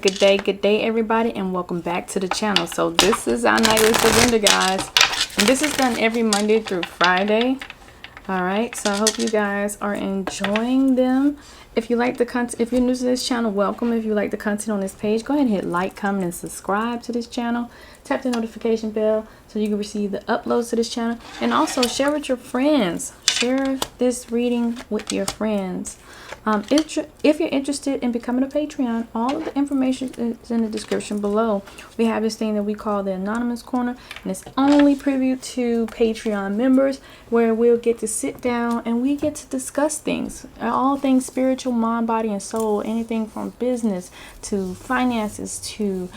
good day everybody, and welcome back to the channel. So this is our nightly surrender, guys, and this is done every Monday through Friday. All right, so I hope you guys are enjoying them. If you like the content, if you're new to this channel, welcome. If you like the content on this page, go ahead and hit like, comment, and subscribe to this channel. Tap the notification bell so you can receive the uploads to this channel, and also share with your friends. Share this reading with your friends. If you're interested in becoming a Patreon, all of the information is in the description below. We have this thing that we call the Anonymous Corner, and it's only preview to Patreon members, where we'll get to sit down and we get to discuss things, all things spiritual, mind, body, and soul, anything from business to finances to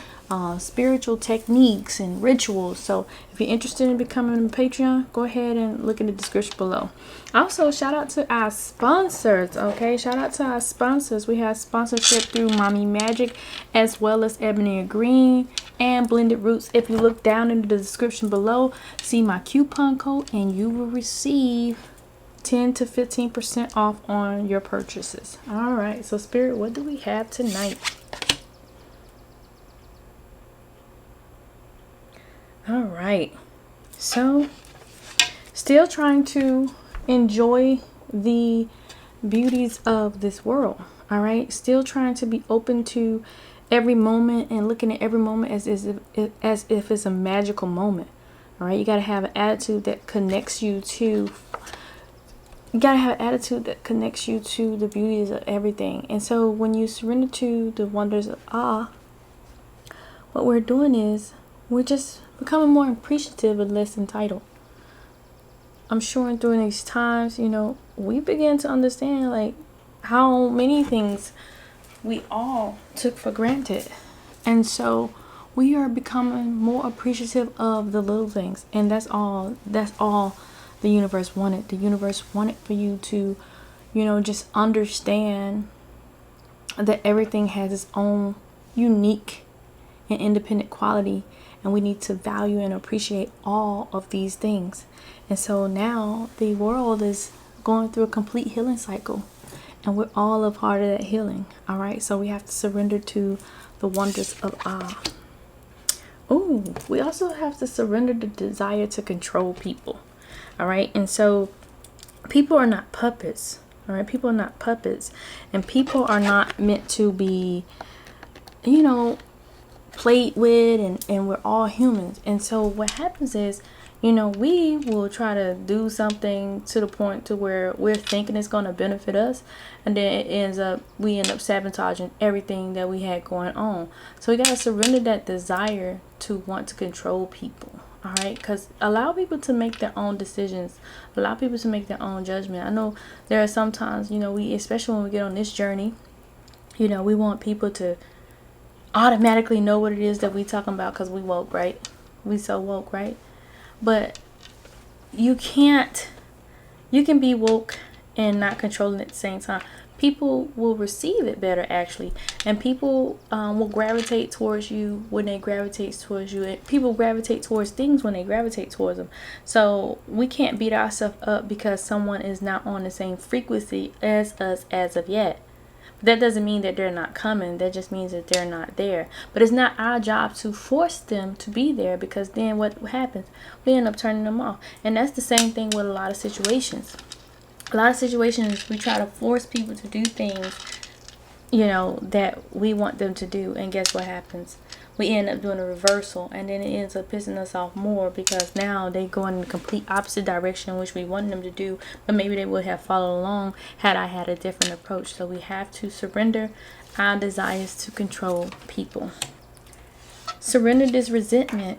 spiritual techniques and rituals. So if you're interested in becoming a Patreon, go ahead and look in the description below. Also, shout out to our sponsors. Okay, shout out to our sponsors. We have sponsorship through Magick, as well as Ebony and Green and Blended Rootz. If you look down in the description below, see my coupon code and you will receive 10 to 15% off on your purchases. All right, so Spirit, what do we have tonight? All right, so still trying to enjoy the beauties of this world. All right, still trying to be open to every moment and looking at every moment as if it's a magical moment. All right, you got to have an attitude that connects you to the beauties of everything. And so when you surrender to the wonders of what we're doing is we're just becoming more appreciative and less entitled. I'm sure during these times, you know, we begin to understand like how many things we all took for granted. And so we are becoming more appreciative of the little things. And that's all the universe wanted. The universe wanted for you to, you know, just understand that everything has its own unique and independent quality. And we need to value and appreciate all of these things. And so now the world is going through a complete healing cycle. And we're all a part of that healing. All right. So we have to surrender to the wonders of Oh, we also have to surrender the desire to control people. All right. And so people are not puppets. All right. People are not puppets. And people are not meant to be, you know, played with, and we're all humans. And so what happens is, you know, we will try to do something to the point to where we're thinking it's going to benefit us, and then we end up sabotaging everything that we had going on. So we got to surrender that desire to want to control people. All right, because allow people to make their own decisions, allow people to make their own judgment. I know there are sometimes, you know, especially when we get on this journey, you know, we want people to automatically know what it is that we talking about because we woke, right? We so woke, right? But you can be woke and not controlling at the same time. People will receive it better, actually, and people will gravitate towards you when they gravitate towards you, and people gravitate towards things when they gravitate towards them. So we can't beat ourselves up because someone is not on the same frequency as us as of yet. That doesn't mean that they're not coming. That just means that they're not there. But it's not our job to force them to be there, because then what happens? We end up turning them off. And that's the same thing with a lot of situations. A lot of situations, we try to force people to do things, you know, that we want them to do. And guess what happens? We end up doing a reversal, and then it ends up pissing us off more, because now they go in the complete opposite direction, which we wanted them to do, but maybe they would have followed along had I had a different approach. So we have to surrender our desires to control people. Surrender this resentment,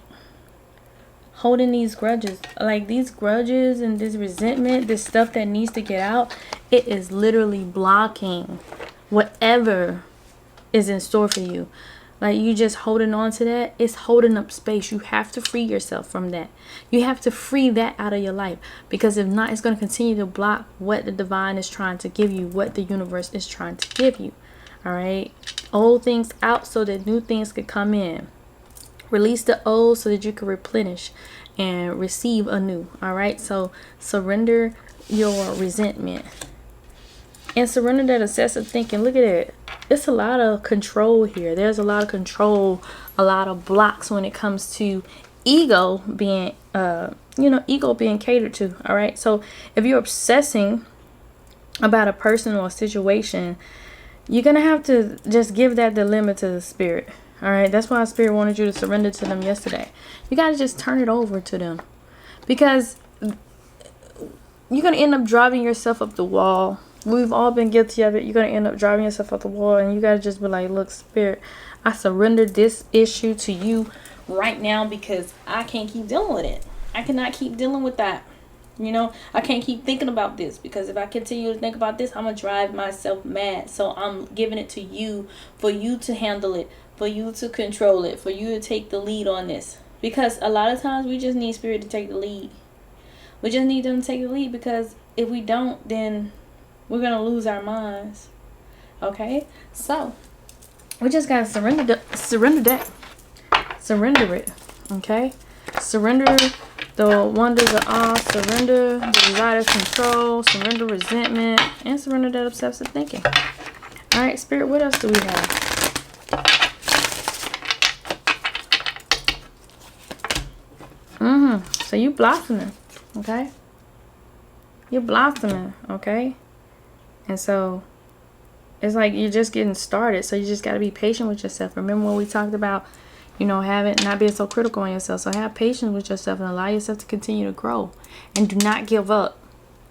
holding these grudges, like these grudges and this resentment, this stuff that needs to get out. It is literally blocking whatever is in store for you. Like, you just holding on to that, it's holding up space. You have to free yourself from that. You have to free that out of your life, because if not, it's going to continue to block what the divine is trying to give you, what the universe is trying to give you. All right, old things out so that new things could come in. Release the old so that you can replenish and receive anew. All right, so surrender your resentment and surrender that obsessive thinking. Look at it. it's a lot of control here. There's a lot of control, a lot of blocks when it comes to ego being ego being catered to. All right, so if you're obsessing about a person or a situation, you're gonna have to just give that the limit to the spirit. All right, that's why spirit wanted you to surrender to them yesterday. You got to just turn it over to them, because you're gonna end up driving yourself up the wall. We've all been guilty of it. You're gonna end up driving yourself up the wall, and you gotta just be like, look, spirit, I surrender this issue to you right now, because I can't keep dealing with it. I cannot keep dealing with that. I can't keep thinking about this, because if I continue to think about this, I'm gonna drive myself mad. So I'm giving it to you, for you to handle it, for you to control it, for you to take the lead on this. Because a lot of times we just need spirit to take the lead. We just need them to take the lead, because if we don't, then we're gonna lose our minds. Okay, so we just gotta surrender that. Surrender it. Okay, surrender the wonders of awe, surrender the desire to control, surrender resentment, and surrender that obsessive thinking. All right, spirit, what else do we have? So you blossoming, okay? You're blossoming, okay? And so it's like you're just getting started. So you just got to be patient with yourself. Remember when we talked about, not being so critical on yourself. So have patience with yourself and allow yourself to continue to grow. And do not give up.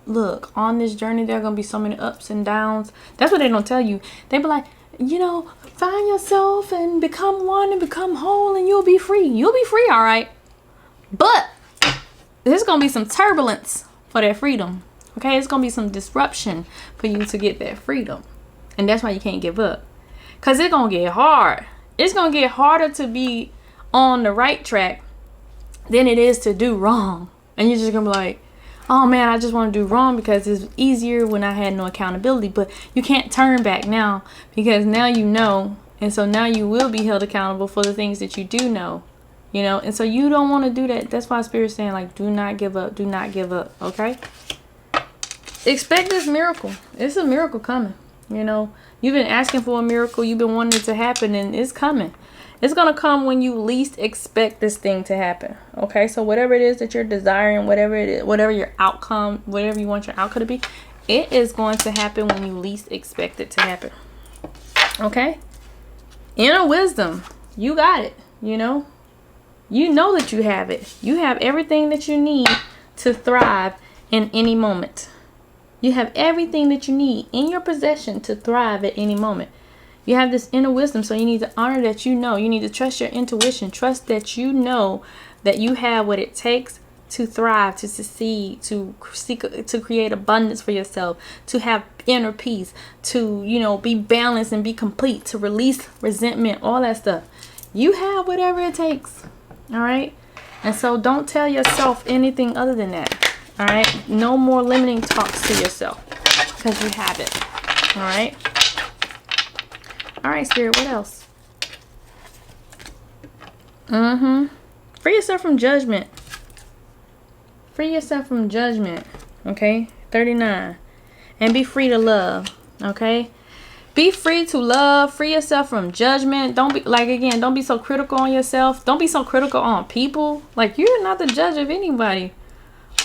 Look, on this journey, there are going to be so many ups and downs. That's what they don't tell you. They be like, find yourself and become one and become whole, and you'll be free. You'll be free, all right. But there's going to be some turbulence for that freedom. Okay, it's going to be some disruption for you to get that freedom. And that's why you can't give up. Because it's going to get hard. It's going to get harder to be on the right track than it is to do wrong. And you're just going to be like, oh man, I just want to do wrong because it's easier when I had no accountability. But you can't turn back now, because now you know. And so now you will be held accountable for the things that you do know. And so you don't want to do that. That's why Spirit's saying, like, do not give up. Do not give up. Okay? Expect this miracle. It's a miracle coming. You've been asking for a miracle. You've been wanting it to happen, and it's coming. It's going to come when you least expect this thing to happen. Okay? So whatever it is that you're desiring, whatever it is, whatever your outcome, whatever you want your outcome to be, it is going to happen when you least expect it to happen. Okay? Inner wisdom. You got it. You know that you have it. You have everything that you need to thrive in any moment. You have everything that you need in your possession to thrive at any moment. You have this inner wisdom, so you need to honor that you know. You need to trust your intuition. Trust that you know that you have what it takes to thrive, to succeed, to create abundance for yourself, to have inner peace, to, be balanced and be complete, to release resentment, all that stuff. You have whatever it takes. All right. And so don't tell yourself anything other than that. All right. No more limiting talks to yourself, because you have it. All right. All right, Spirit. What else? Free yourself from judgment. Free yourself from judgment. Okay. 39. And be free to love. Okay. Be free to love. Free yourself from judgment. Don't be so critical on yourself. Don't be so critical on people. Like, you're not the judge of anybody.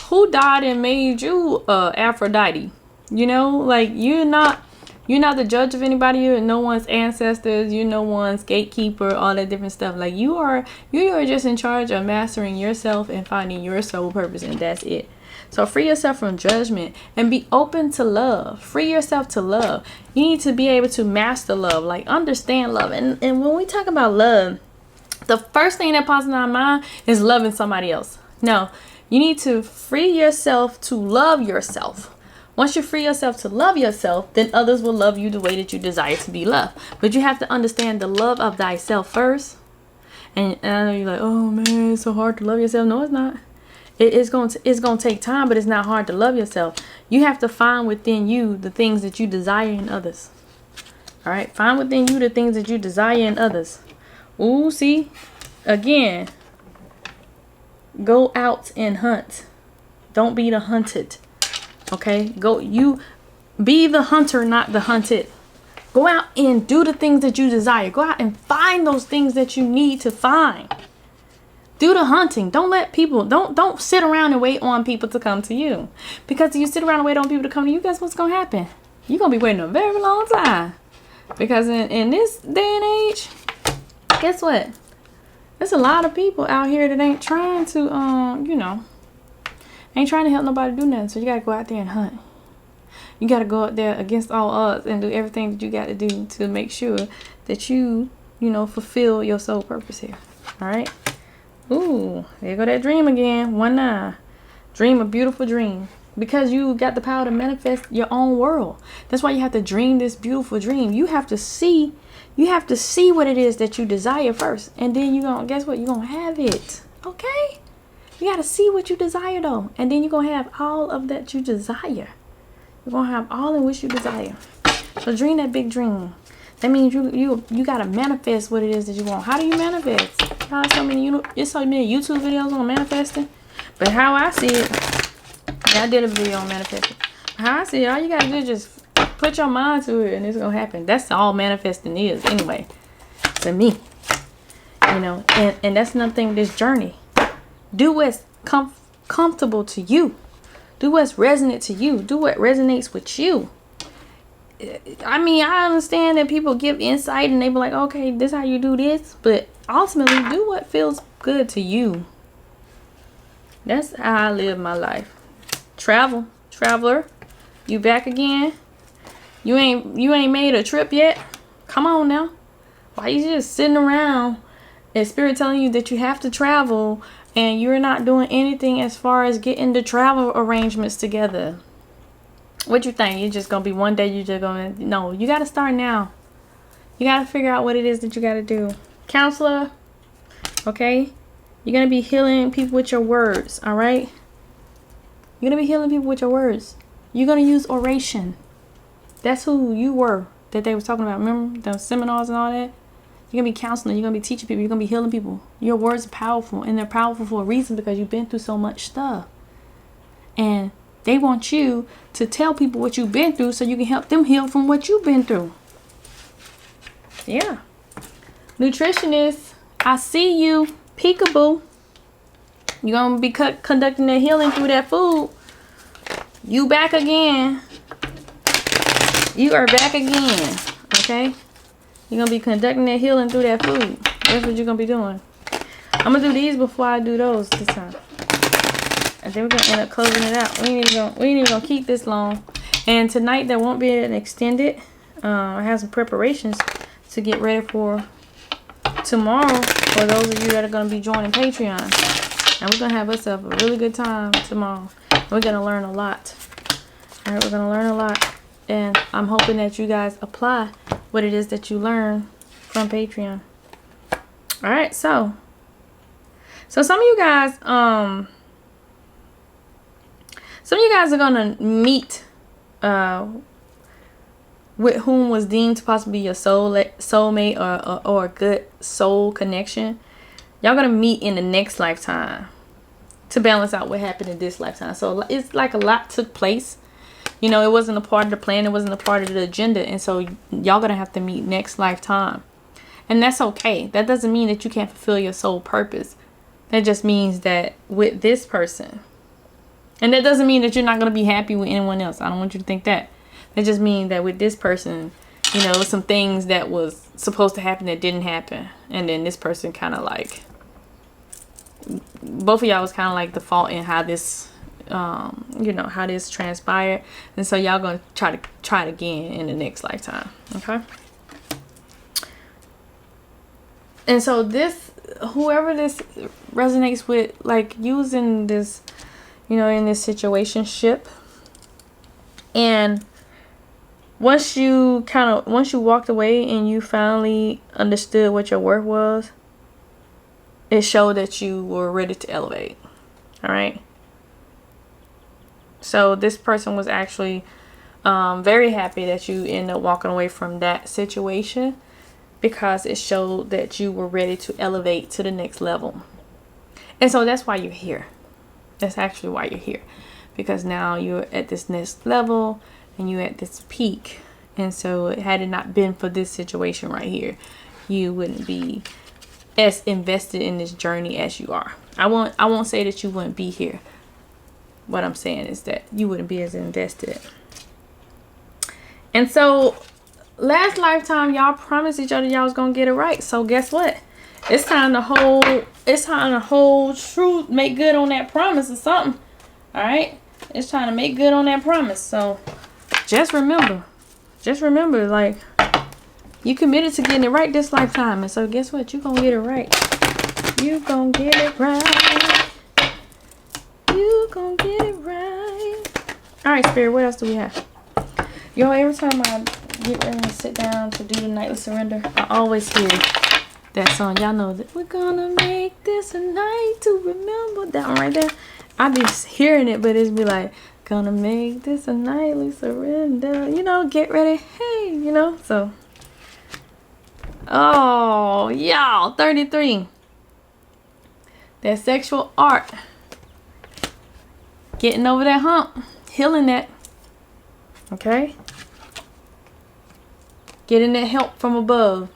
Who died and made you Aphrodite? Like, you're not the judge of anybody. You're no one's ancestors. You're no one's gatekeeper. All that different stuff. Like, you are just in charge of mastering yourself and finding your soul purpose, and that's it. So free yourself from judgment and be open to love. Free yourself to love. You need to be able to master love, like understand love. And when we talk about love, the first thing that pops in our mind is loving somebody else. No, you need to free yourself to love yourself. Once you free yourself to love yourself, then others will love you the way that you desire to be loved. But you have to understand the love of thyself first. And I know you're like, oh man, it's so hard to love yourself. No, it's not. It's going to take time, but it's not hard to love yourself. You have to find within you the things that you desire in others. All right. Find within you the things that you desire in others. Ooh, see, again, go out and hunt. Don't be the hunted. Okay. You be the hunter, not the hunted. Go out and do the things that you desire. Go out and find those things that you need to find. Do the hunting. Don't let people, don't sit around and wait on people to come to you. Because if you sit around and wait on people to come to you, guess what's going to happen? You're going to be waiting a very long time. Because in this day and age, guess what? There's a lot of people out here that ain't trying to, ain't trying to help nobody do nothing. So you got to go out there and hunt. You got to go out there against all odds and do everything that you got to do to make sure that you fulfill your soul purpose here. All right. Ooh, there go that dream again. 1-9. Dream a beautiful dream. Because you got the power to manifest your own world. That's why you have to dream this beautiful dream. You have to see what it is that you desire first. And then guess what? You're going to have it. Okay? You got to see what you desire though. And then you're going to have all of that you desire. You're going to have all in which you desire. So dream that big dream. That means you got to manifest what it is that you want. How do you manifest? There's so many YouTube videos on manifesting. But how I see it, I did a video on manifesting. How I see it, all you got to do is just put your mind to it and it's going to happen. That's all manifesting is anyway. To me. And that's another thing with this journey. Do what's comfortable to you. Do what's resonant to you. Do what resonates with you. I mean, I understand that people give insight and they be like, okay, this is how you do this. But ultimately, do what feels good to you. That's how I live my life. Traveler, you back again? You ain't made a trip yet? Come on now. Why you just sitting around and spirit telling you that you have to travel and you're not doing anything as far as getting the travel arrangements together? What you think? You're just going to be one day you just going to... No, you got to start now. You got to figure out what it is that you got to do. Counselor, okay? You're going to be healing people with your words, all right? You're going to be healing people with your words. You're going to use oration. That's who you were that they was talking about. Remember the seminars and all that? You're going to be counseling. You're going to be teaching people. You're going to be healing people. Your words are powerful. And they're powerful for a reason because you've been through so much stuff. And they want you to tell people what you've been through so you can help them heal from what you've been through. Yeah. Nutritionist, I see you. Peekaboo. You're going to be conducting that healing through that food. You back again. You are back again. Okay? You're going to be conducting that healing through that food. That's what you're going to be doing. I'm going to do these before I do those this time. And then we're going to end up closing it out. We ain't even going to keep this long. And tonight there won't be an extended. I have some preparations to get ready for tomorrow. For those of you that are going to be joining Patreon. And we're going to have ourselves a really good time tomorrow. We're going to learn a lot. Alright, we're going to learn a lot. And I'm hoping that you guys apply what it is that you learn from Patreon. Alright, so some of you guys, are going to meet with whom was deemed to possibly be your soulmate or a good soul connection. Y'all going to meet in the next lifetime to balance out what happened in this lifetime. So it's like a lot took place. You know, it wasn't a part of the plan. It wasn't a part of the agenda. And so y'all going to have to meet next lifetime. And that's okay. That doesn't mean that you can't fulfill your soul purpose. That just means that with this person. And that doesn't mean that you're not going to be happy with anyone else. I don't want you to think that. That just means that with this person, you know, some things that was supposed to happen that didn't happen. And then this person kind of like, both of y'all was kind of like the fault in how this, you know, how this transpired. And so y'all going to try it again in the next lifetime. Okay. And so this, whoever this resonates with, like using this, you know, in this situationship, and once you walked away and you finally understood what your worth was, it showed that you were ready to elevate. All right. So this person was actually very happy that you ended up walking away from that situation, because it showed that you were ready to elevate to the next level. And so that's why you're here. That's actually why you're here, because now you're at this next level and you're at this peak And so had it not been for this situation right here, you wouldn't be as invested in this journey as you are. I won't say that you wouldn't be here. What I'm saying is that you wouldn't be as invested. And so last lifetime, y'all promised each other y'all was gonna get it right. So guess what? It's time to hold true, make good on that promise or something. All right, it's time to make good on that promise. So just remember, like, you committed to getting it right this lifetime. And so guess what? You gonna get it right. You gonna get it right. You gonna get it right. All right, Spirit, what else do we have? Yo, every time I get ready to sit down to do the nightly surrender, I always hear that song. Y'all know that we're gonna make this a night to remember. That one right there. I be hearing it, but it's be like, gonna make this a nightly surrender. You know, get ready. Hey, you know, so. Oh, y'all, 33. That sexual art. Getting over that hump. Healing that. Okay? Getting that help from above.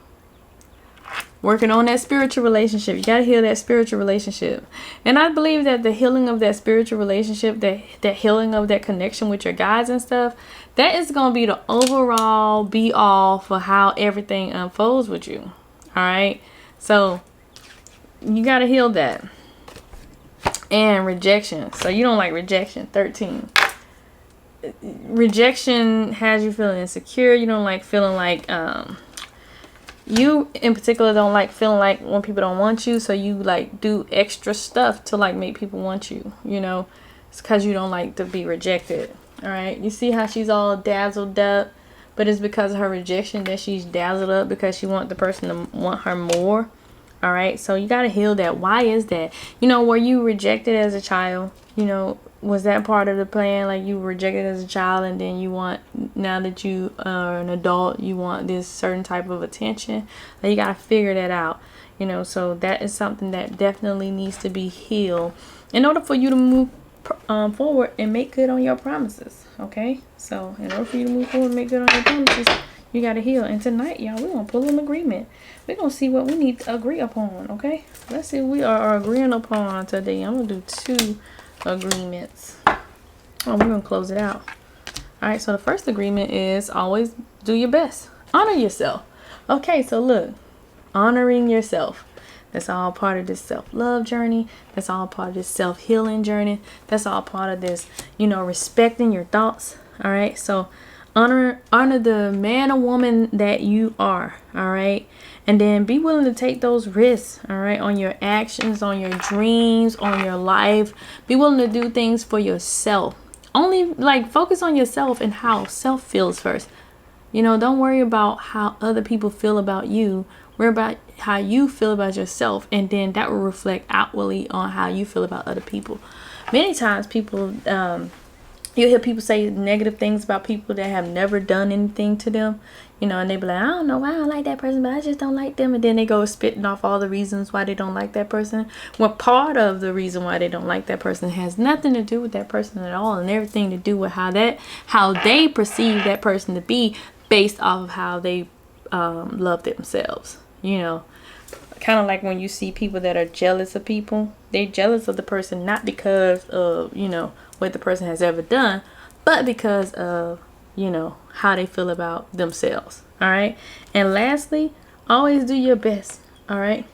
Working on that spiritual relationship. You got to heal that spiritual relationship. And I believe that the healing of that spiritual relationship, that healing of that connection with your guides and stuff, that is going to be the overall be all for how everything unfolds with you. All right. So you got to heal that. And rejection. So you don't like rejection. 13. Rejection has you feeling insecure. You don't like feeling like, you in particular don't like feeling like when people don't want you. So you like do extra stuff to like make people want you. You know, it's because you don't like to be rejected. All right. You see how she's all dazzled up, but it's because of her rejection that she's dazzled up, because she wants the person to want her more. All right. So you got to heal that. Why is that? You know, were you rejected as a child? You know, was that part of the plan? Like, you were rejected as a child, and then you want, now that you are an adult, you want this certain type of attention. Like, you got to figure that out. You know, so that is something that definitely needs to be healed in order for you to move forward and make good on your promises. Okay. So in order for you to move forward and make good on your promises, you got to heal. And tonight, y'all, we're going to pull an agreement. We're going to see what we need to agree upon. Okay. Let's see what we are agreeing upon today. I'm going to do 2 agreements. Oh, we're going to close it out. All right. So the first agreement is always do your best. Honor yourself. Okay. So look, honoring yourself. That's all part of this self-love journey. That's all part of this self-healing journey. That's all part of this, you know, respecting your thoughts. All right. So honor the man or woman that you are. All right. And then be willing to take those risks. All right. On your actions, on your dreams, on your life. Be willing to do things for yourself. Only like focus on yourself and how self feels first. You know, don't worry about how other people feel about you. Worry about how you feel about yourself, and then that will reflect outwardly on how you feel about other people. Many times people, you hear people say negative things about people that have never done anything to them, you know, and they be like, I don't know why I don't like that person, but I just don't like them. And then they go spitting off all the reasons why they don't like that person. Well, part of the reason why they don't like that person has nothing to do with that person at all, and everything to do with how they perceive that person to be based off of how they love themselves. You know, kind of like when you see people that are jealous of people, they're jealous of the person not because of, you know, what the person has ever done, but because of, you know, how they feel about themselves. All right. And lastly, always do your best. All right.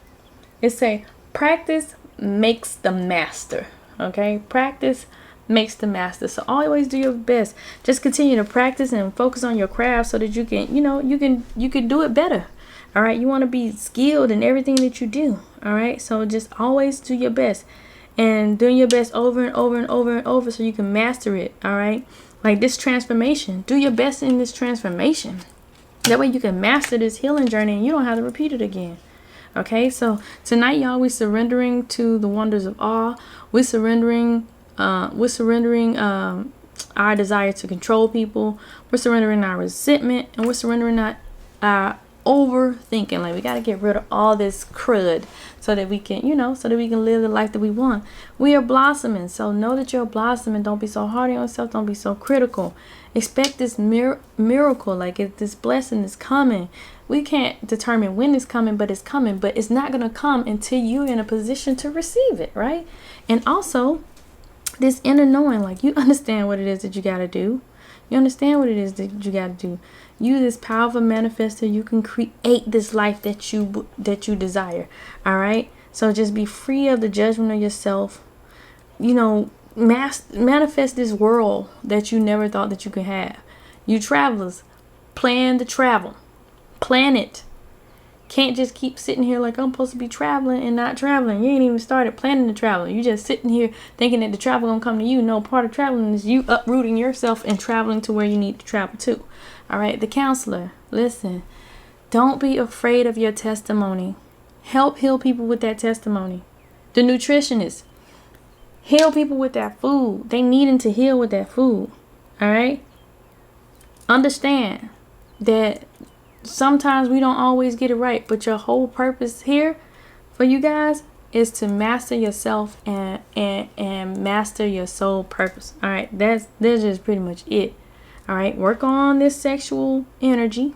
It say practice makes the master. Okay. Practice makes the master. So always do your best. Just continue to practice and focus on your craft so that you can, you know, you can do it better. All right. You want to be skilled in everything that you do. All right. So just always do your best, and doing your best over and over and over and over so you can master it. All right. Like this transformation, do your best in this transformation. That way you can master this healing journey and you don't have to repeat it again. Okay. So tonight, y'all, we're surrendering to the wonders of awe. We're surrendering our desire to control people. We're surrendering our resentment, and we're surrendering our overthinking. Like, we got to get rid of all this crud so that we can, so that we can live the life that we want. We are blossoming. So know that you're blossoming. Don't be so hard on yourself. Don't be so critical. Expect this miracle. Like, if this blessing is coming, we can't determine when it's coming, but it's coming. But it's not going to come until you're in a position to receive it, right? And also, this inner knowing, like, you understand what it is that you got to do. You understand what it is that you got to do. You, this powerful manifester, you can create this life that you desire. All right. So just be free of the judgment of yourself. Manifest this world that you never thought that you could have. You travelers, plan to travel. Plan it. Can't just keep sitting here like, I'm supposed to be traveling and not traveling. You ain't even started planning to travel. You just sitting here thinking that the travel gonna come to you. No, part of traveling is you uprooting yourself and traveling to where you need to travel to. All right, the counselor, listen, don't be afraid of your testimony. Help heal people with that testimony. The nutritionist, heal people with that food. They needing to heal with that food. All right, understand that sometimes we don't always get it right, but your whole purpose here for you guys is to master yourself and master your soul purpose. All right, that's just pretty much it. All right, work on this sexual energy.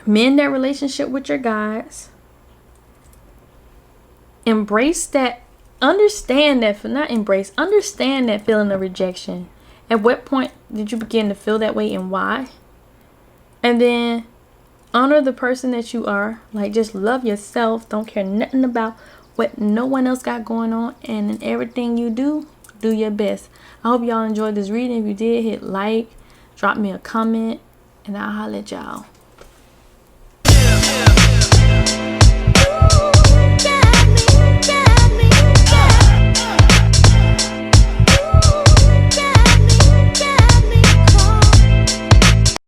Mend that relationship with your guides. Embrace that. Understand that feeling of rejection. At what point did you begin to feel that way and why? And then honor the person that you are. Like, just love yourself. Don't care nothing about what no one else got going on. And in everything you do your best. I hope y'all enjoyed this reading. If you did, hit like, drop me a comment, and I'll holler at y'all.